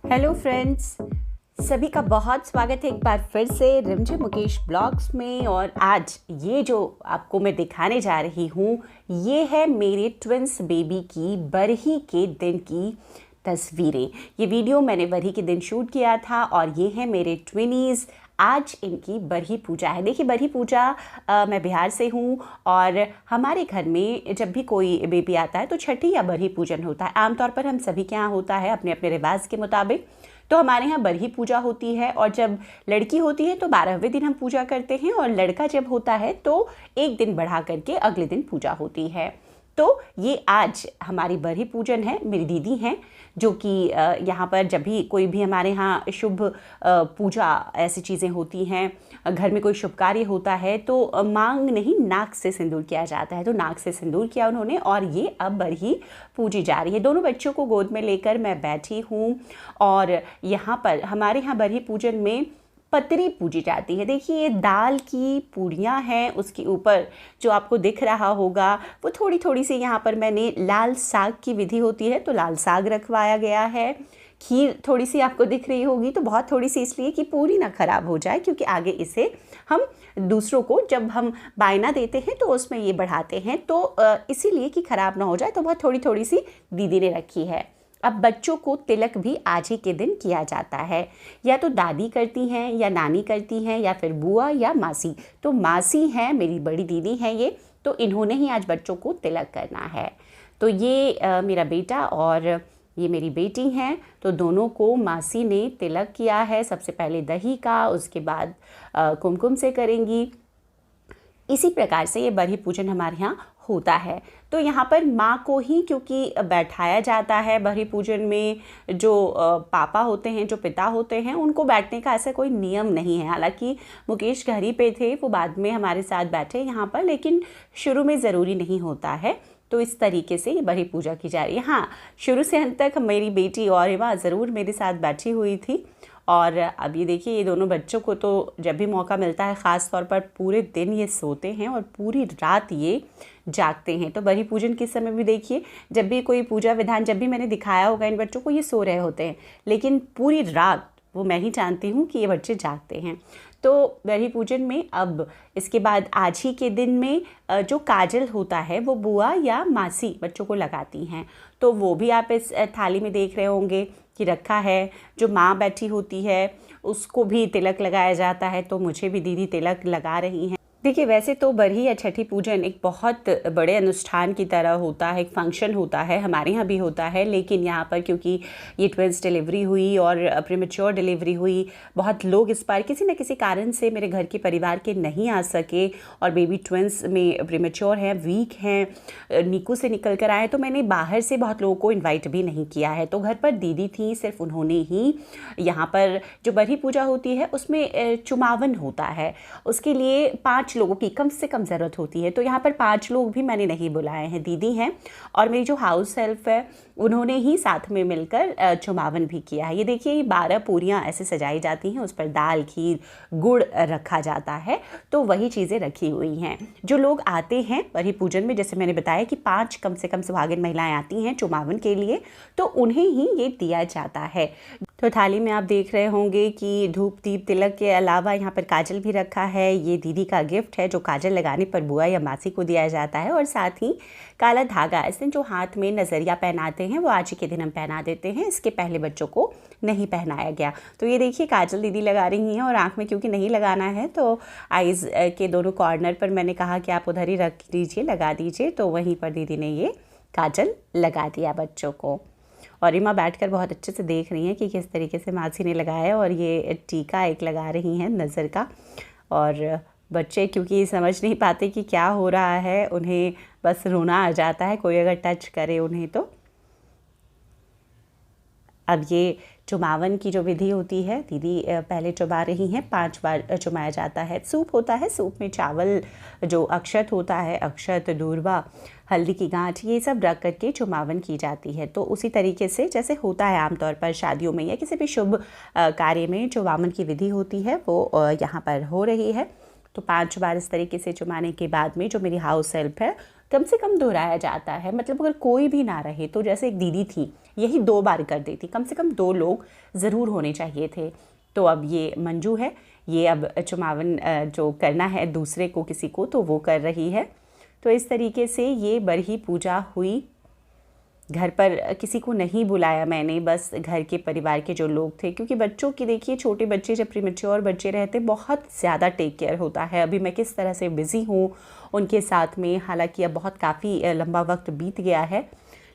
Hello friends, सभी का बहुत स्वागत है एक बार फिर से रिमझिम मुकेश ब्लॉग्स में। और आज ये जो आपको मैं दिखाने जा रही हूँ ये है मेरे ट्विंस बेबी की बरही के दिन की तस्वीरें। ये वीडियो मैंने बरही के दिन शूट किया था और ये है मेरे ट्विनीज़। आज इनकी बरही पूजा है। देखिए, बरही पूजा मैं बिहार से हूँ और हमारे घर में जब भी कोई बेबी आता है तो छठी या बरही पूजन होता है। आमतौर पर हम सभी के यहाँ होता है अपने अपने रिवाज के मुताबिक। तो हमारे यहाँ बरही पूजा होती है और जब लड़की होती है तो 12वें दिन हम पूजा करते हैं और लड़का जब होता है तो एक दिन बढ़ा करके अगले दिन पूजा होती है। तो ये आज हमारी बरही पूजन है। मेरी दीदी हैं जो कि यहाँ पर जब भी कोई भी हमारे यहाँ शुभ पूजा ऐसी चीज़ें होती हैं, घर में कोई शुभ कार्य होता है तो मांग नहीं नाक से सिंदूर किया जाता है। तो नाक से सिंदूर किया उन्होंने और ये अब बरही पूजी जा रही है। दोनों बच्चों को गोद में लेकर मैं बैठी हूँ और यहाँ पर हमारे यहाँ बरही पूजन में पतरी पूजी जाती है। देखिए, ये दाल की पूड़ियाँ हैं, उसके ऊपर जो आपको दिख रहा होगा वो थोड़ी थोड़ी सी यहाँ पर मैंने लाल साग की विधि होती है तो लाल साग रखवाया गया है। खीर थोड़ी सी आपको दिख रही होगी, तो बहुत थोड़ी सी इसलिए कि पूरी ना ख़राब हो जाए, क्योंकि आगे इसे हम दूसरों को जब हम बायना देते हैं तो उसमें ये बढ़ाते हैं, तो इसीलिए कि ख़राब ना हो जाए तो बहुत थोड़ी थोड़ी सी दीदी ने रखी है। अब बच्चों को तिलक भी आज ही के दिन किया जाता है। या तो दादी करती हैं या नानी करती हैं या फिर बुआ या मासी। तो मासी हैं, मेरी बड़ी दीदी हैं ये, तो इन्होंने ही आज बच्चों को तिलक करना है। तो ये मेरा बेटा और ये मेरी बेटी हैं, तो दोनों को मासी ने तिलक किया है। सबसे पहले दही का, उसके बाद कुमकुम से करेंगी। इसी प्रकार से ये बरही पूजन हमारे यहाँ होता है। तो यहाँ पर माँ को ही क्योंकि बैठाया जाता है बरही पूजन में, जो पापा होते हैं, जो पिता होते हैं, उनको बैठने का ऐसा कोई नियम नहीं है। हालांकि मुकेश घर ही पे थे, वो बाद में हमारे साथ बैठे यहाँ पर, लेकिन शुरू में ज़रूरी नहीं होता है। तो इस तरीके से ये बरही पूजा की जा रही है। हाँ, शुरू से अंत तक मेरी बेटी और एवा ज़रूर मेरे साथ बैठी हुई थी। और अब ये देखिए, ये दोनों बच्चों को तो जब भी मौका मिलता है, ख़ास तौर पर पूरे दिन ये सोते हैं और पूरी रात ये जागते हैं। तो बरही पूजन के समय भी देखिए, जब भी कोई पूजा विधान जब भी मैंने दिखाया होगा इन बच्चों को, ये सो रहे होते हैं, लेकिन पूरी रात वो मैं ही जानती हूँ कि ये बच्चे जागते हैं। तो बरही पूजन में अब इसके बाद आज ही के दिन में जो काजल होता है वो बुआ या मासी बच्चों को लगाती हैं। तो वो भी आप इस थाली में देख रहे होंगे कि रखा है। जो माँ बैठी होती है उसको भी तिलक लगाया जाता है, तो मुझे भी दीदी तिलक लगा रही हैं। देखिए, वैसे तो बरही या छठी पूजन एक बहुत बड़े अनुष्ठान की तरह होता है, एक फंक्शन होता है, हमारे यहाँ भी होता है। लेकिन यहाँ पर क्योंकि ये ट्विंस डिलीवरी हुई और प्रीमेच्योर डिलीवरी हुई, बहुत लोग इस बार किसी न किसी कारण से मेरे घर के परिवार के नहीं आ सके और बेबी ट्विंस में प्रीमेच्योर हैं, वीक हैं, नीकू से निकल कर आए, तो मैंने बाहर से बहुत लोगों को इन्वाइट भी नहीं किया है। तो घर पर दीदी थी, सिर्फ उन्होंने ही यहाँ पर जो बरही पूजा होती है उसमें चुमावन होता है, उसके लिए 5 लोगों की कम से कम ज़रूरत होती है। तो यहाँ पर 5 लोग भी मैंने नहीं बुलाए हैं। दीदी हैं और मेरी जो हाउस हेल्प है उन्होंने ही साथ में मिलकर चुमावन भी किया है। ये देखिए, ये 12 पूरियाँ ऐसे सजाई जाती हैं, उस पर दाल, खीर, गुड़ रखा जाता है। तो वही चीज़ें रखी हुई हैं। जो लोग आते हैं बरही पूजन में, जैसे मैंने बताया कि 5 कम से कम सुहागिन महिलाएं आती हैं चुमावन के लिए, तो उन्हें ही ये दिया जाता है। तो थाली में आप देख रहे होंगे कि धूप दीप तिलक के अलावा यहाँ पर काजल भी रखा है। ये दीदी का गिफ्ट है जो काजल लगाने पर बुआ या मासी को दिया जाता है। और साथ ही काला धागा, ऐसे जो हाथ में नज़रिया पहनाते हैं वो आज के दिन हम पहना देते हैं, इसके पहले बच्चों को नहीं पहनाया गया। तो ये देखिए, काजल दीदी लगा रही हैं और आँख में क्योंकि नहीं लगाना है तो आइज़ के दोनों कॉर्नर पर मैंने कहा कि आप उधर ही रख दीजिए, लगा दीजिए। तो वहीं पर दीदी ने ये काजल लगा दिया बच्चों को। और रीमा बैठकर बहुत अच्छे से देख रही हैं कि किस तरीके से मासी ने लगाया। और ये टीका एक लगा रही हैं नज़र का। और बच्चे क्योंकि समझ नहीं पाते कि क्या हो रहा है, उन्हें बस रोना आ जाता है कोई अगर टच करे उन्हें तो। अब ये चुमावन की जो विधि होती है, दीदी पहले चुमा रही हैं, 5 बार चुमाया जाता है। सूप होता है, सूप में चावल जो अक्षत होता है, अक्षत, दूर्वा, हल्दी की गांठ, ये सब रख करके चुमावन की जाती है। तो उसी तरीके से जैसे होता है आमतौर पर शादियों में या किसी भी शुभ कार्य में चुमावन की विधि होती है, वो यहाँ पर हो रही है। तो 5 बार इस तरीके से चुमाने के बाद में जो मेरी हाउस हेल्प है कम से कम दोहराया जाता है। मतलब अगर कोई भी ना रहे तो जैसे एक दीदी थी, यही 2 बार कर देती, कम से कम 2 लोग ज़रूर होने चाहिए थे। तो अब ये मंजू है, ये अब चुमावन जो करना है दूसरे को किसी को, तो वो कर रही है। तो इस तरीके से ये बरही पूजा हुई। घर पर किसी को नहीं बुलाया मैंने, बस घर के परिवार के जो लोग थे, क्योंकि बच्चों की देखिए, छोटे बच्चे जब प्रीमेच्योर बच्चे रहते बहुत ज़्यादा टेक केयर होता है। अभी मैं किस तरह से बिज़ी हूँ उनके साथ में, हालांकि अब बहुत काफ़ी लंबा वक्त बीत गया है,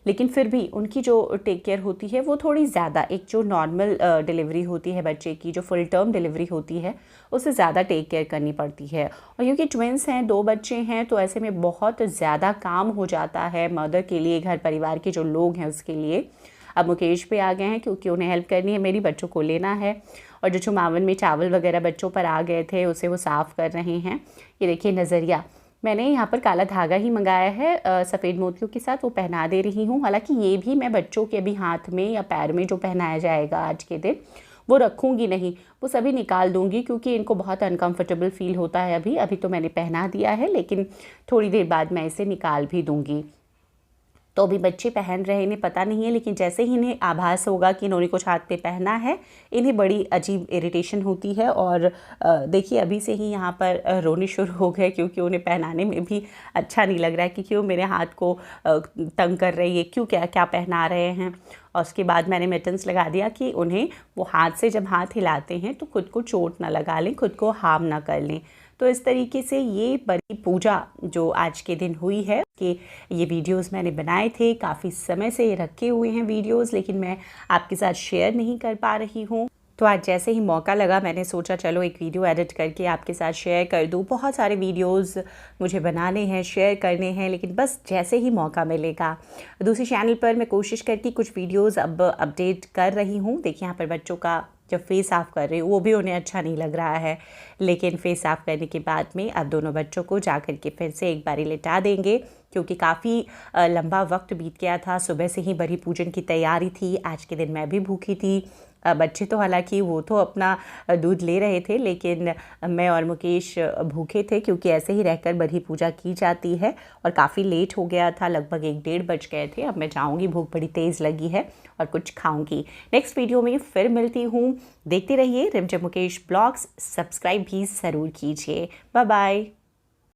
लेकिन फिर भी उनकी जो टेक केयर होती है वो थोड़ी ज़्यादा, एक जो नॉर्मल डिलीवरी होती है बच्चे की, जो फुल टर्म डिलीवरी होती है, उससे ज़्यादा टेक केयर करनी पड़ती है। और क्योंकि ट्विंस हैं, 2 बच्चे हैं, तो ऐसे में बहुत ज़्यादा काम हो जाता है मदर के लिए, घर परिवार के जो लोग हैं उसके लिए। अब मुकेश पे आ गए हैं क्योंकि उन्हें हेल्प करनी है, मेरी बच्चों को लेना है। और जो चुमावन में चावल वगैरह बच्चों पर आ गए थे उसे वो साफ़ कर रहे हैं। ये देखिए नज़रिया, मैंने यहाँ पर काला धागा ही मंगाया है सफ़ेद मोतियों के साथ, वो पहना दे रही हूँ। हालांकि ये भी मैं बच्चों के अभी हाथ में या पैर में जो पहनाया जाएगा आज के दिन, वो रखूँगी नहीं, वो सभी निकाल दूँगी, क्योंकि इनको बहुत अनकंफर्टेबल फ़ील होता है अभी तो मैंने पहना दिया है, लेकिन थोड़ी देर बाद मैं इसे निकाल भी दूँगी। तो अभी बच्चे पहन रहे हैं, इन्हें पता नहीं है, लेकिन जैसे ही इन्हें आभास होगा कि इन्होंने कुछ हाथ पे पहना है, इन्हें बड़ी अजीब इरिटेशन होती है। और देखिए अभी से ही यहाँ पर रोने शुरू हो गए, क्योंकि उन्हें पहनाने में भी अच्छा नहीं लग रहा है कि क्यों मेरे हाथ को तंग कर रही है, क्यों क्या क्या पहना रहे हैं। और उसके बाद मैंने मिटन्स लगा दिया कि उन्हें वो हाथ से जब हाथ हिलाते हैं तो खुद को चोट ना लगा लें, खुद को हार्म ना कर लें। तो इस तरीके से ये बड़ी पूजा जो आज के दिन हुई है कि ये वीडियोस मैंने बनाए थे, काफ़ी समय से ये रखे हुए हैं वीडियोस, लेकिन मैं आपके साथ शेयर नहीं कर पा रही हूँ। तो आज जैसे ही मौका लगा मैंने सोचा चलो एक वीडियो एडिट करके आपके साथ शेयर कर दूँ। बहुत सारे वीडियोस मुझे बनाने हैं, शेयर करने हैं, लेकिन बस जैसे ही मौका मिलेगा। दूसरे चैनल पर मैं कोशिश करती कुछ वीडियोस अब अपडेट कर रही हूँ। देखिए यहाँ पर बच्चों का जब फेस साफ़ कर रही हूँ, वो भी उन्हें अच्छा नहीं लग रहा है, लेकिन फेस साफ़ करने के बाद में अब दोनों बच्चों को जा कर के फिर से एक बारी लिटा देंगे, क्योंकि काफ़ी लंबा वक्त बीत गया था। सुबह से ही बड़ी पूजन की तैयारी थी, आज के दिन मैं भी भूखी थी। बच्चे तो हालांकि वो तो अपना दूध ले रहे थे, लेकिन मैं और मुकेश भूखे थे, क्योंकि ऐसे ही रहकर बड़ी पूजा की जाती है। और काफ़ी लेट हो गया था, लगभग 1-1:30 बज गए थे। अब मैं जाऊंगी, भूख बड़ी तेज़ लगी है और कुछ खाऊंगी। नेक्स्ट वीडियो में फिर मिलती हूँ, देखते रहिए रिमझिम मुकेश ब्लॉग्स, सब्सक्राइब भी ज़रूर कीजिए। Bye bye.